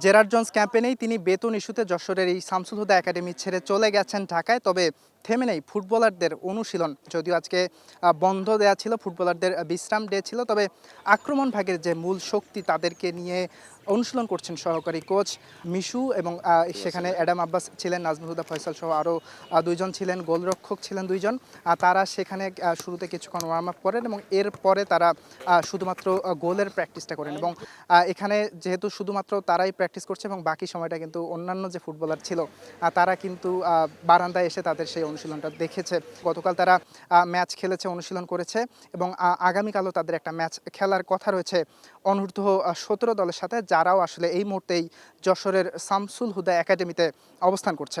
Gerard Jones ক্যাম্পেনেই তিনি বেতন ইস্যুতে যশোরের এই শামসুল হুদা একাডেমি ছেড়ে চলে গেছেন ঢাকায়। তবে থেমে নেই ফুটবলারদের অনুশীলন। যদিও আজকে বন্ধ দেয়া ছিল, ফুটবলারদের বিশ্রাম ডে ছিল, তবে আক্রমণ ভাগের যে মূল শক্তি তাদেরকে নিয়ে অনুশীলন করছেন সহকারী কোচ মিশু এবং সেখানে অ্যাডাম আব্বাস ছিলেন, নাজমুল হুদা ফয়সাল সহ আরও দুইজন ছিলেন, গোলরক্ষক ছিলেন দুইজন। তারা সেখানে শুরুতে কিছুক্ষণ ওয়ার্ম আপ করেন এবং এরপরে তারা শুধুমাত্র গোলের প্র্যাকটিসটা করেন। এবং এখানে যেহেতু শুধুমাত্র তারাই প্র্যাকটিস করছে এবং বাকি সময়টা কিন্তু অন্যান্য যে ফুটবলার ছিল তারা কিন্তু বারান্দায় এসে তাদের সেই অনুশীলনটা দেখেছে। গতকাল তারা ম্যাচ খেলেছে, অনুশীলন করেছে এবং আগামীকালও তাদের একটা ম্যাচ খেলার কথা রয়েছে অনূর্ধ্ব 17 দলের সাথে, যারাও আসলে এই মুহূর্তেই যশোরের শামসুল হুদা একাডেমিতে অবস্থান করছে।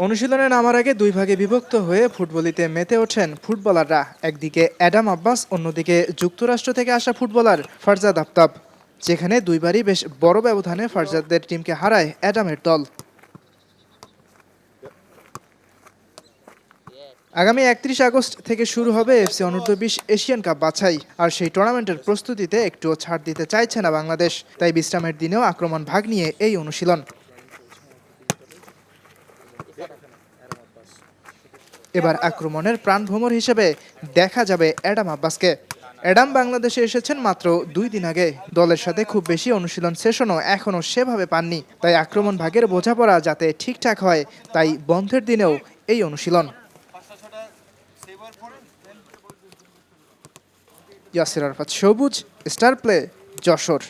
অনুশীলনে নামার আগে দুই ভাগে বিভক্ত হয়ে ফুটবলিতে মেতে ওঠেন ফুটবলাররা। একদিকে অ্যাডাম আব্বাস, অন্যদিকে যুক্তরাষ্ট্র থেকে আসা ফুটবলার ফারজাদ আফতাব, যেখানে দুইবারই বেশ বড় ব্যবধানে ফারজাদের টিমকে হারায় অ্যাডামের দল। আগামী 31 আগস্ট থেকে শুরু হবে এফসি অনূর্ধ্ব-20 এশিয়ান কাপ বাছাই। আর সেই টুর্নামেন্টের প্রস্তুতিতে একটুও ছাড় দিতে চাইছে না বাংলাদেশ। তাই বিশ্রামের দিনেও আক্রমণ ভাগ নিয়ে এই অনুশীলন। এবার আক্রমণের প্রাণভ্রমর হিসেবে দেখা যাবে অ্যাডাম আব্বাসকে। অ্যাডাম বাংলাদেশে এসেছেন মাত্র 2 দিন আগে। দলের সাথে খুব বেশি অনুশীলন সেশনও এখনও সেভাবে পাননি। তাই আক্রমণ ভাগের বোঝাপড়া যাতে ঠিকঠাক হয়, তাই বন্ধের দিনেও এই অনুশীলন। ইয়াসির আরাফাত সবুজ, স্টার প্লে, যশোর।